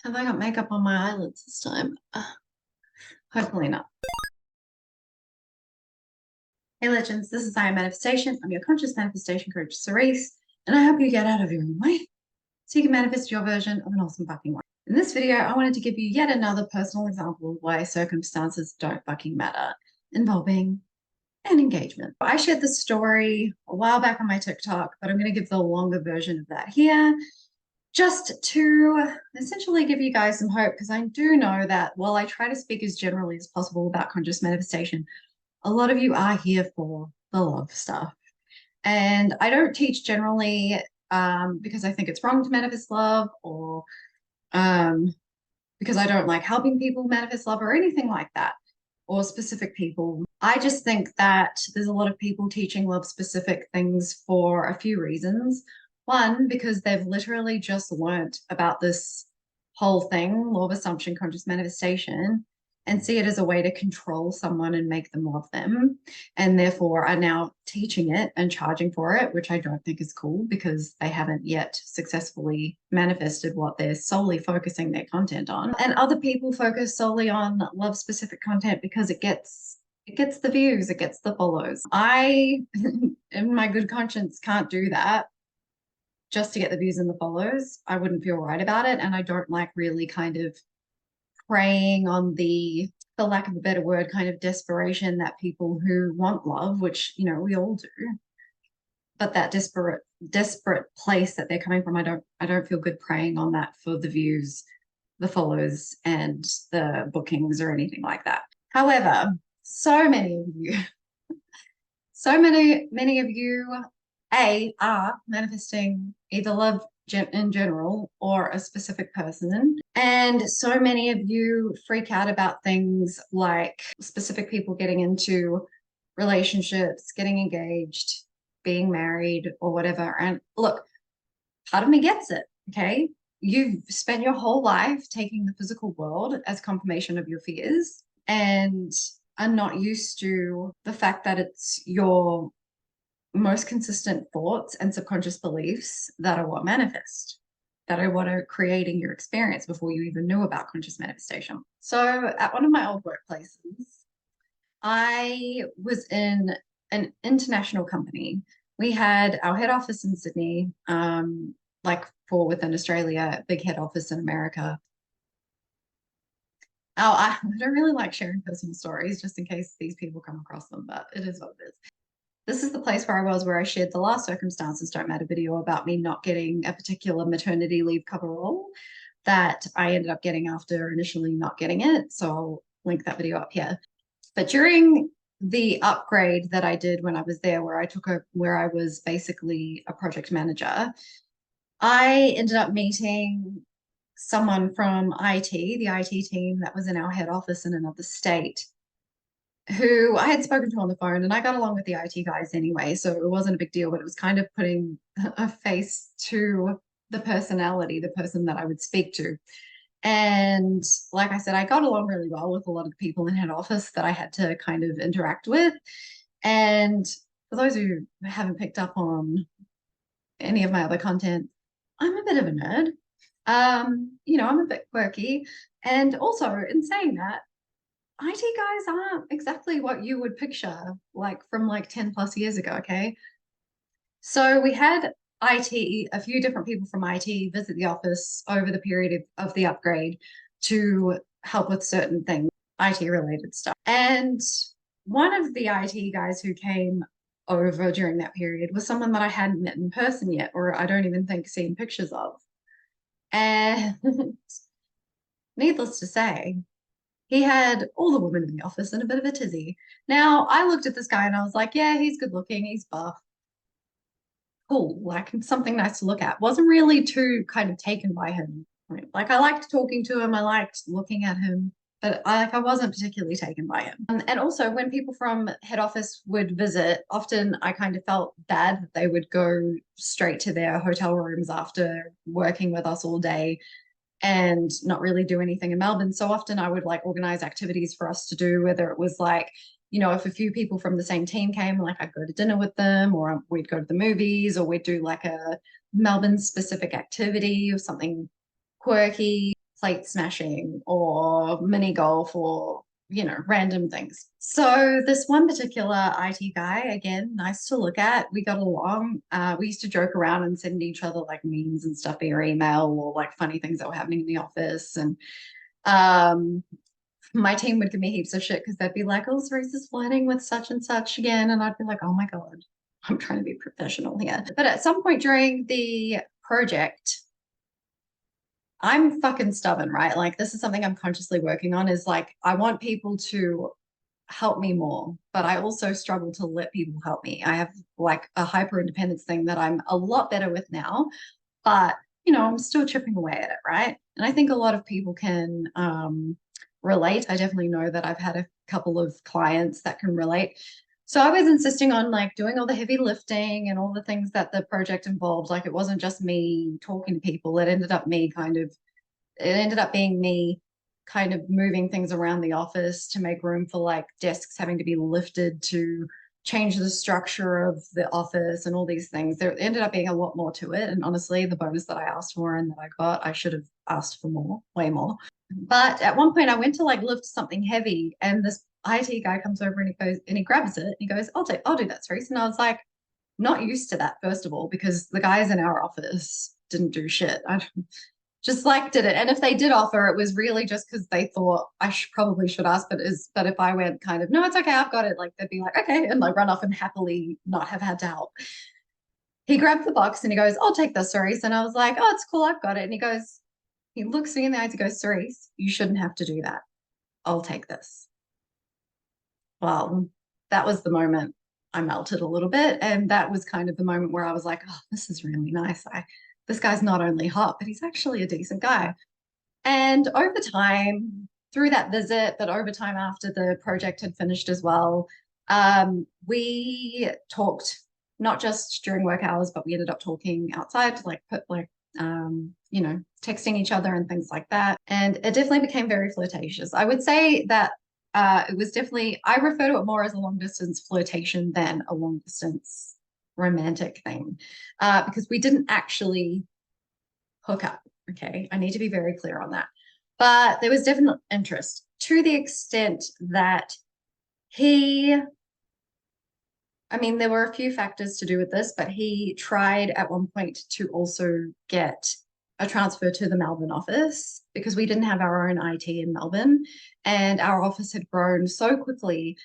Have I got makeup on my eyelids this time? Hopefully not. Hey legends, this is I Am Manifestation. I'm your conscious manifestation coach, Cerise, and I help you get out of your own way so you can manifest your version of an awesome fucking life. In this video, I wanted to give you yet another personal example of why circumstances don't fucking matter involving an engagement. I shared this story a while back on my TikTok, but I'm going to give the longer version of that here just to essentially give you guys some hope, because I do know that while I try to speak as generally as possible about conscious manifestation, a lot of you are here for the love stuff. And I don't teach generally because I think it's wrong to manifest love, or because I don't like helping people manifest love or anything like that, or specific people. I just think that there's a lot of people teaching love specific things for a few reasons. One, because they've literally just learnt about this whole thing, law of assumption, conscious manifestation, and see it as a way to control someone and make them love them, and therefore are now teaching it and charging for it, which I don't think is cool because they haven't yet successfully manifested what they're solely focusing their content on. And other people focus solely on love specific content because it gets the views, it gets the follows. I, in my good conscience, can't do that just to get the views and the follows. I wouldn't feel right about it. And I don't like really kind of preying on the, for lack of a better word, kind of desperation that people who want love, which, you know, we all do, but that desperate place that they're coming from, I don't feel good preying on that for the views, the follows, and the bookings or anything like that. However, so many of you, so many of you, are manifesting either love in general or a specific person. And so many of you freak out about things like specific people getting into relationships, getting engaged, being married, or whatever. And look, part of me gets it, okay? You've spent your whole life taking the physical world as confirmation of your fears and are not used to the fact that it's your most consistent thoughts and subconscious beliefs that are what manifest, that are what are creating your experience before you even knew about conscious manifestation. So at one of my old workplaces, I was in an international company. We had our head office in Sydney, like for within Australia, big head office in America. Oh, I don't really like sharing personal stories just in case these people come across them, but it is what it is. This is the place where I was, where I shared the last circumstances don't matter video about me not getting a particular maternity leave cover role that I ended up getting after initially not getting it. So I'll link that video up here. But during the upgrade that I did when I was there, where I was basically a project manager, I ended up meeting someone from IT, the IT team that was in our head office in another state, who I had spoken to on the phone, and I got along with the IT guys anyway, so it wasn't a big deal, but it was kind of putting a face to the personality, the person that I would speak to. And like I said, I got along really well with a lot of the people in head office that I had to kind of interact with. And for those who haven't picked up on any of my other content, I'm a bit of a nerd. You know, I'm a bit quirky. And also, in saying that, IT guys aren't exactly what you would picture, like from like 10 plus years ago, okay? So we had IT, a few different people from IT visit the office over the period of the upgrade to help with certain things, IT related stuff. And one of the IT guys who came over during that period was someone that I hadn't met in person yet, or I don't even think seen pictures of. And needless to say, he had all the women in the office in a bit of a tizzy. Now, I looked at this guy and I was like, yeah, he's good looking, he's buff. Cool, like something nice to look at. Wasn't really too kind of taken by him. Like I liked talking to him, I liked looking at him, but I wasn't particularly taken by him. And also when people from head office would visit, often I kind of felt bad that they would go straight to their hotel rooms after working with us all day and not really do anything in Melbourne. So often I would like organize activities for us to do, whether it was like, you know, if a few people from the same team came, like I'd go to dinner with them, or we'd go to the movies, or we'd do like a Melbourne specific activity or something quirky. plate smashing or mini golf or, you know, random things. So this one particular IT guy, again, nice to look at. We got along. We used to joke around and send each other like memes and stuff via email or like funny things that were happening in the office. And um, my team would give me heaps of shit because they'd be like, oh, Cerise is flirting with such and such again. And I'd be like, oh my God, I'm trying to be professional here. But at some point during the project, I'm fucking stubborn, right? Like, this is something I'm consciously working on is like, I want people to help me more, but I also struggle to let people help me. I have like a hyper independence thing that I'm a lot better with now, but you know, I'm still chipping away at it, right? And I think a lot of people can relate. I definitely know that I've had a couple of clients that can relate. So I was insisting on like doing all the heavy lifting and all the things that the project involved. Like it wasn't just me talking to people. It ended up being me kind of moving things around the office to make room for like desks having to be lifted to change the structure of the office and all these things. There ended up being a lot more to it. And honestly, the bonus that I asked for and that I got, I should have asked for more, way more. But at one point I went to like lift something heavy and this IT guy comes over and he goes and he grabs it and he goes, I'll do that, Cerise. And I was like, not used to that, first of all, because the guys in our office didn't do shit. I just like did it. And if they did offer, it was really just because they thought probably should ask, but if I went kind of, no, it's okay, I've got it, like they'd be like, okay, and like run off and happily not have had to help. He grabbed the box and he goes, I'll take this, Cerise. And I was like, oh, it's cool, I've got it. And he looks me in the eyes and goes, Cerise, you shouldn't have to do that. I'll take this. Well, that was the moment I melted a little bit. And that was kind of the moment where I was like, oh, this is really nice. This guy's not only hot, but he's actually a decent guy. And over time, through that visit, but over time after the project had finished as well, we talked not just during work hours, but we ended up talking outside, like put like you know, texting each other and things like that. And it definitely became very flirtatious. I would say that it was definitely, I refer to it more as a long distance flirtation than a long distance romantic thing, because we didn't actually hook up. Okay. I need to be very clear on that. But there was definite interest to the extent that there were a few factors to do with this, but he tried at one point to also get a transfer to the Melbourne office because we didn't have our own IT in Melbourne and our office had grown so quickly,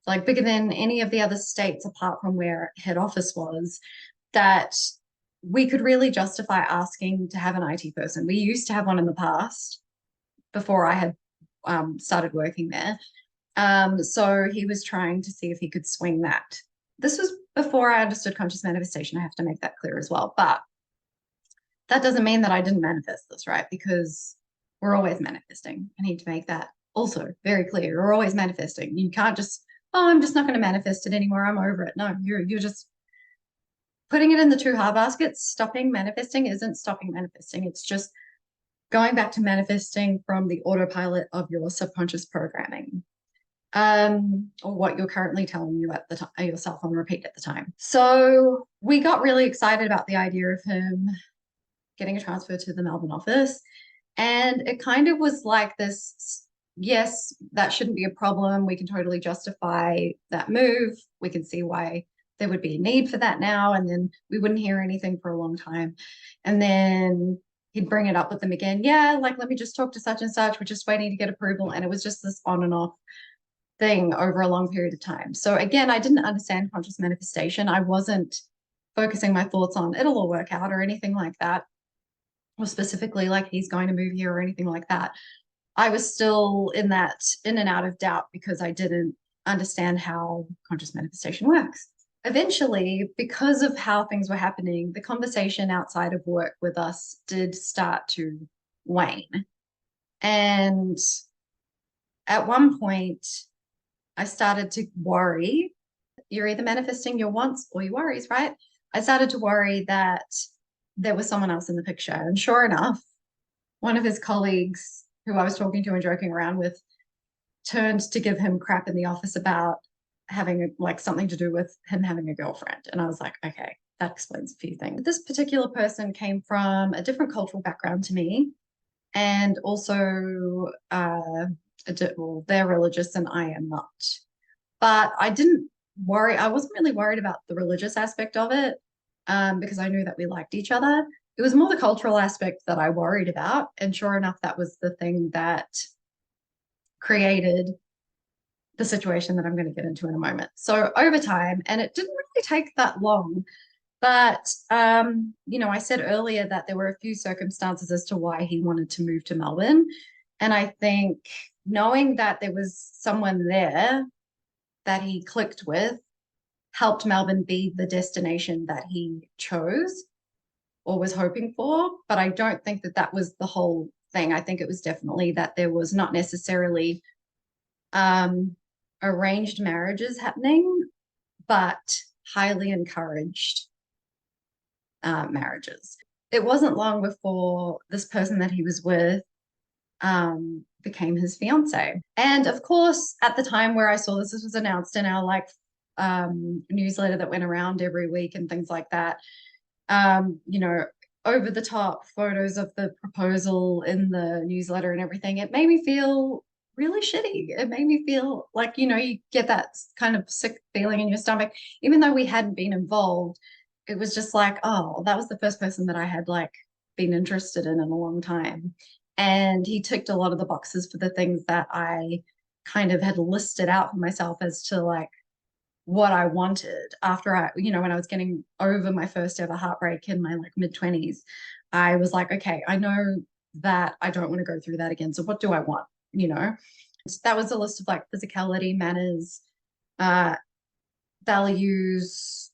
like bigger than any of the other states apart from where head office was, that we could really justify asking to have an IT person. We used to have one in the past before I had started working there. So he was trying to see if he could swing that. This was before I understood conscious manifestation. I have to make that clear as well. But that doesn't mean that I didn't manifest this, right? Because we're always manifesting. I need to make that also very clear. We're always manifesting. You can't just, oh, I'm just not going to manifest it anymore. I'm over it. No, you're just putting it in the too hard baskets. Stopping manifesting isn't stopping manifesting. It's just going back to manifesting from the autopilot of your subconscious programming, or what you're currently telling you at the time yourself on repeat at the time. So we got really excited about the idea of him getting a transfer to the Melbourne office. And it kind of was like this, yes, that shouldn't be a problem. We can totally justify that move. We can see why there would be a need for that now. And then we wouldn't hear anything for a long time. And then he'd bring it up with them again. Yeah, like, let me just talk to such and such. We're just waiting to get approval. And it was just this on and off thing over a long period of time. So again, I didn't understand conscious manifestation. I wasn't focusing my thoughts on it'll all work out or anything like that, or specifically like he's going to move here or anything like that. I was still in and out of doubt because I didn't understand how conscious manifestation works. Eventually, because of how things were happening, the conversation outside of work with us did start to wane. And at one point, I started to worry. You're either manifesting your wants or your worries, right? I started to worry that there was someone else in the picture. And sure enough, one of his colleagues who I was talking to and joking around with turned to give him crap in the office about having like something to do with him having a girlfriend. And I was like, okay, that explains a few things. This particular person came from a different cultural background to me. and also well, they're religious and I am not. But I didn't worry. I wasn't really worried about the religious aspect of it because I knew that we liked each other. It was more the cultural aspect that I worried about. And sure enough, that was the thing that created the situation that I'm going to get into in a moment. So over time, and it didn't really take that long, but I said earlier that there were a few circumstances as to why he wanted to move to Melbourne. And I think knowing that there was someone there that he clicked with helped Melbourne be the destination that he chose or was hoping for. But I don't think that that was the whole thing. I think it was definitely that there was not necessarily arranged marriages happening, but highly encouraged marriages. It wasn't long before this person that he was with became his fiance. And of course, at the time where I saw this was announced in our newsletter that went around every week and things like that. Over the top photos of the proposal in the newsletter and everything. It made me feel really shitty. It made me feel like, you get that kind of sick feeling in your stomach, even though we hadn't been involved. It was just like, oh, that was the first person that I had been interested in a long time. And he ticked a lot of the boxes for the things that I kind of had listed out for myself as to what I wanted after when I was getting over my first ever heartbreak in my mid-20s. I was like, okay, I know that I don't want to go through that again. So what do I want? So that was a list of physicality, manners, values,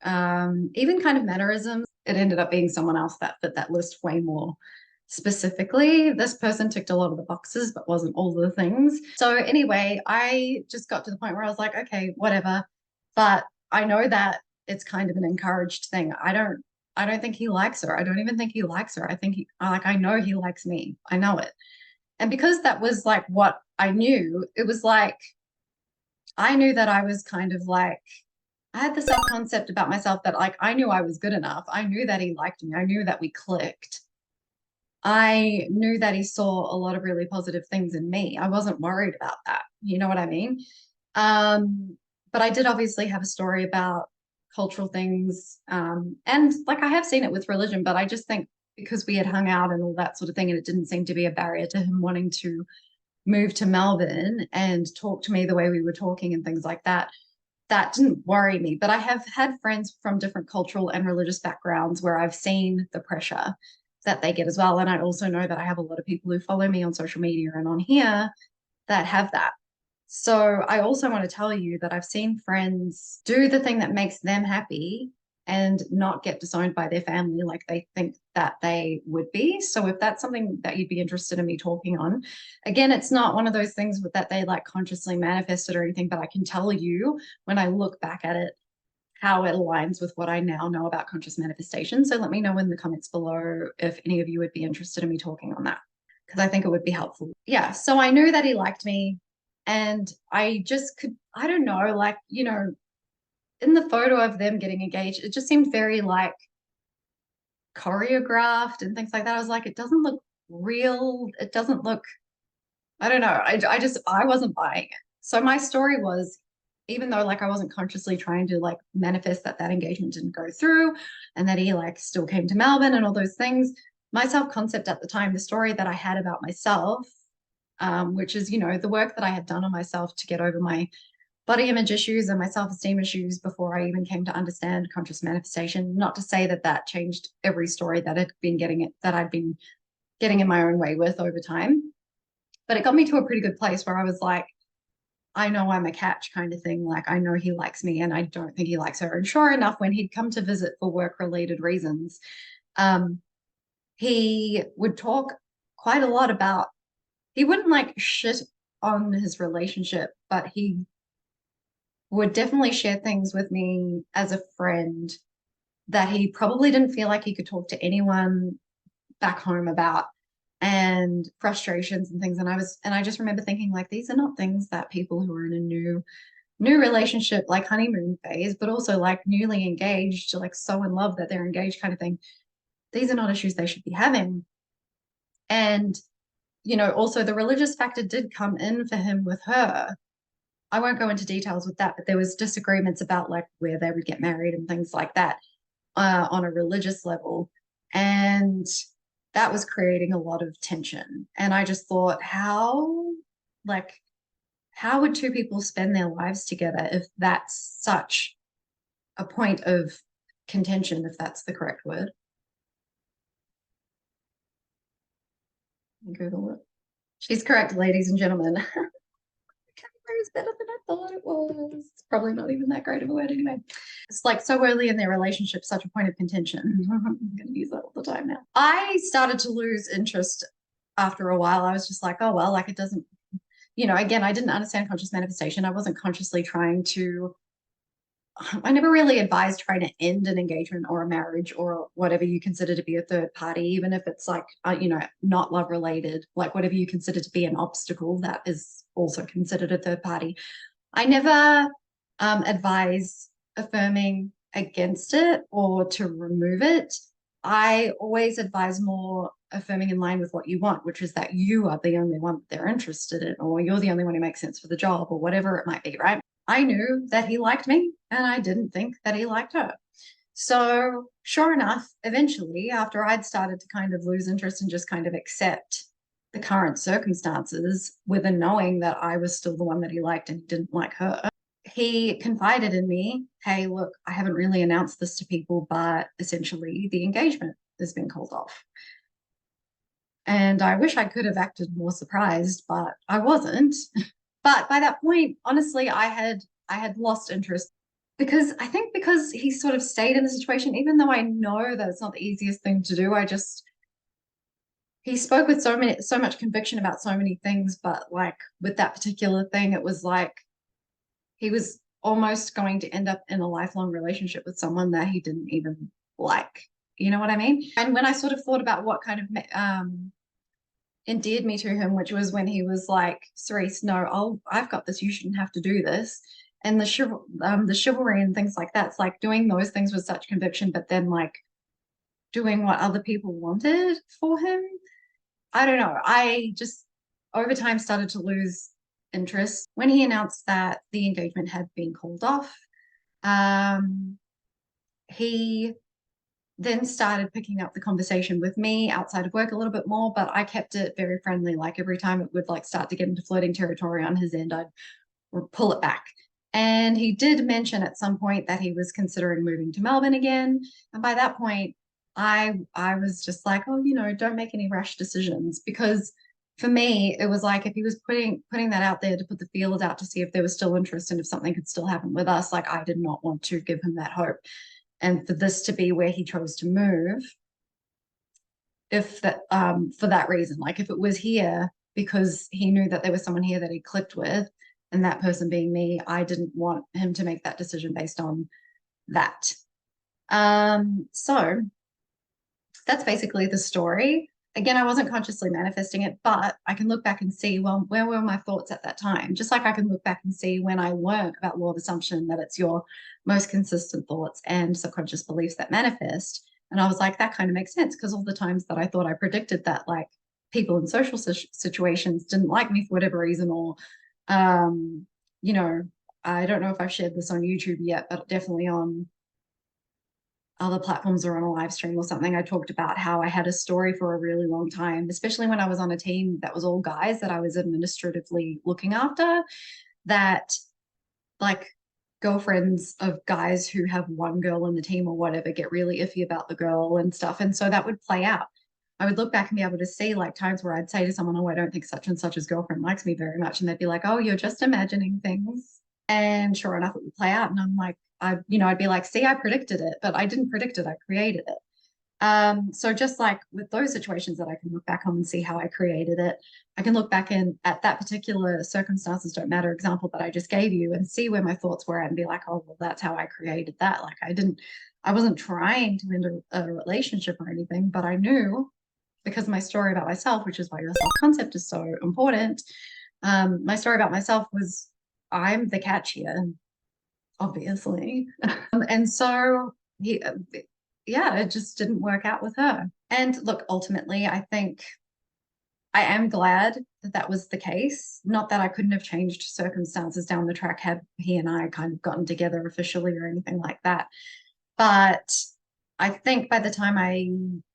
even kind of mannerisms. It ended up being someone else that fit that list way more specifically. This person ticked a lot of the boxes, but wasn't all the things. So anyway, I just got to the point where I was like, okay, whatever. But I know that it's kind of an encouraged thing. I don't think he likes her. I don't even think he likes her. I think I know he likes me. I know it. And because that was what I knew, it was I knew that I was kind of I had the self-concept about myself that I knew I was good enough. I knew that he liked me. I knew that we clicked. I knew that he saw a lot of really positive things in me. I wasn't worried about that. You know what I mean? But I did obviously have a story about cultural things. And I have seen it with religion, but I just think because we had hung out and all that sort of thing, and it didn't seem to be a barrier to him wanting to move to Melbourne and talk to me the way we were talking and things like that, that didn't worry me. But I have had friends from different cultural and religious backgrounds where I've seen the pressure that they get as well. And I also know that I have a lot of people who follow me on social media and on here that have that. So I also want to tell you that I've seen friends do the thing that makes them happy and not get disowned by their family like they think that they would be. So if that's something that you'd be interested in me talking on, again, it's not one of those things that they consciously manifested or anything, but I can tell you when I look back at it, how it aligns with what I now know about conscious manifestation. So let me know in the comments below if any of you would be interested in me talking on that, because I think it would be helpful. Yeah, so I knew that he liked me, and I just I don't know, in the photo of them getting engaged, it just seemed very choreographed and things like that. I was like, it doesn't look real. It doesn't look, I don't know. I wasn't buying it. So my story was, even though I wasn't consciously trying to manifest that engagement didn't go through and that he still came to Melbourne and all those things, my self-concept at the time, the story that I had about myself, which is, the work that I had done on myself to get over my body image issues and my self-esteem issues before I even came to understand conscious manifestation. Not to say that that changed every story that I'd been getting in my own way with over time, but it got me to a pretty good place where I was like, I know I'm a catch kind of thing. I know he likes me and I don't think he likes her. And sure enough, when he'd come to visit for work-related reasons, he would talk quite a lot about, he wouldn't shit on his relationship, but he would definitely share things with me as a friend that he probably didn't feel like he could talk to anyone back home about, and frustrations and things. And I just remember thinking these are not things that people who are in a new relationship, honeymoon phase, but also newly engaged, so in love that they're engaged kind of thing, these are not issues they should be having. And, you know, also the religious factor did come in for him with her. I won't go into details with that, but there was disagreements about like where they would get married and things like that on a religious level. And that was creating a lot of tension. And I just thought, like, how would two people spend their lives together if that's such a point of contention, if that's the correct word? Google it. She's correct, ladies and gentlemen. Vocabulary is better than I thought it was. It's probably not even that great of a word anyway. It's like so early in their relationship, such a point of contention. I'm going to use that all the time now. I started to lose interest after a while. I was just like, oh, well, like it doesn't, you know, again, I didn't understand conscious manifestation. I wasn't consciously trying to, I never really advised trying to end an engagement or a marriage or whatever you consider to be a third party, even if it's like, you know, not love related, like whatever you consider to be an obstacle, that is also considered a third party. I never advise affirming against it or to remove it. I always advise more affirming in line with what you want, which is that you are the only one that they're interested in, or you're the only one who makes sense for the job, or whatever it might be, right? I knew that he liked me and I didn't think that he liked her. So, sure enough, eventually, after I'd started to kind of lose interest and just kind of accept the current circumstances with a knowing that I was still the one that he liked and he didn't like her, he confided in me, hey, look, I haven't really announced this to people, but essentially the engagement has been called off. And I wish I could have acted more surprised, but I wasn't. But by that point, honestly, I had lost interest because I think because he sort of stayed in the situation, even though I know that it's not the easiest thing to do, he spoke with so much conviction about so many things, but like with that particular thing, it was like he was almost going to end up in a lifelong relationship with someone that he didn't even like. You know what I mean? And when I sort of thought about what kind of endeared me to him, which was when he was like, Cerise, no, I've got this. You shouldn't have to do this. And the chivalry and things like that. It's like doing those things with such conviction, but then like doing what other people wanted for him. I don't know. I just over time started to lose interest when he announced that the engagement had been called off. He then started picking up the conversation with me outside of work a little bit more, but I kept it very friendly. Like every time it would like start to get into flirting territory on his end, I'd pull it back. And he did mention at some point that he was considering moving to Melbourne again. And by that point, I was just like, oh, you know, don't make any rash decisions, because for me, it was like if he was putting that out there to put the feelers out to see if there was still interest and if something could still happen with us, like I did not want to give him that hope. And for this to be where he chose to move, if that for that reason, like if it was here because he knew that there was someone here that he clicked with, and that person being me, I didn't want him to make that decision based on that. So that's basically the story. Again, I wasn't consciously manifesting it, but I can look back and see, well, where were my thoughts at that time? Just like I can look back and see when I learned about law of assumption, that it's your most consistent thoughts and subconscious beliefs that manifest. And I was like, that kind of makes sense, because all the times that I thought I predicted that, like people in social situations didn't like me for whatever reason, or, you know, I don't know if I've shared this on YouTube yet, but definitely on other platforms or on a live stream or something, I talked about how I had a story for a really long time, especially when I was on a team that was all guys that I was administratively looking after, that like girlfriends of guys who have one girl in the team or whatever get really iffy about the girl and stuff. And so that would play out. I would look back and be able to see like times where I'd say to someone, oh, I don't think such and such's girlfriend likes me very much. And they'd be like, oh, you're just imagining things. And sure enough, it would play out. And I'm like, I'd be like, see, I predicted it, but I didn't predict it. I created it. So just like with those situations that I can look back on and see how I created it, I can look back in at that particular circumstances don't matter example that I just gave you and see where my thoughts were and be like, oh, well, that's how I created that. Like I wasn't trying to end a relationship or anything, but I knew, because of my story about myself, which is why your self-concept is so important. My story about myself was I'm the catch here, obviously. And so yeah, it just didn't work out with her. And look, ultimately, I think I am glad that that was the case. Not that I couldn't have changed circumstances down the track had he and I kind of gotten together officially or anything like that. But I think by the time I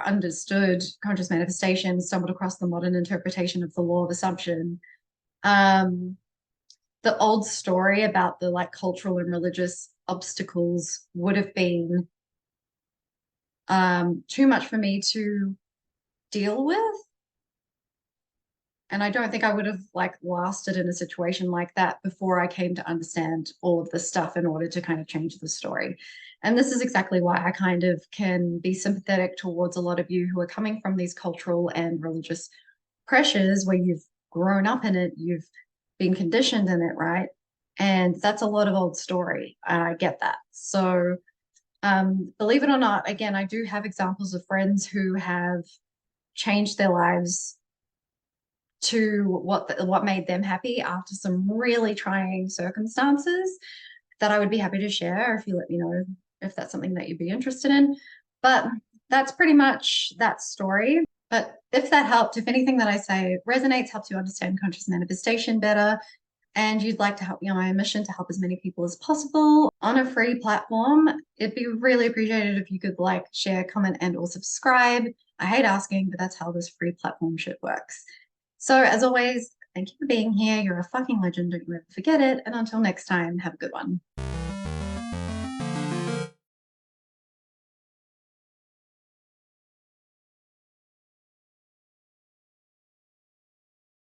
understood conscious manifestation, stumbled across the modern interpretation of the law of assumption, um, the old story about the like cultural and religious obstacles would have been too much for me to deal with. And I don't think I would have like lasted in a situation like that before I came to understand all of this stuff in order to kind of change the story. And this is exactly why I kind of can be sympathetic towards a lot of you who are coming from these cultural and religious pressures where you've grown up in it, you've been conditioned in it, right? And that's a lot of old story. I get that. So, believe it or not, again, I do have examples of friends who have changed their lives to what made them happy after some really trying circumstances that I would be happy to share if you let me know if that's something that you'd be interested in. But that's pretty much that story. But if that helped, if anything that I say resonates, helps you understand conscious manifestation better, and you'd like to help me on my mission to help as many people as possible on a free platform, it'd be really appreciated if you could like, share, comment, and or subscribe. I hate asking, but that's how this free platform shit works. So as always, thank you for being here. You're a fucking legend. Don't you ever forget it. And until next time, have a good one.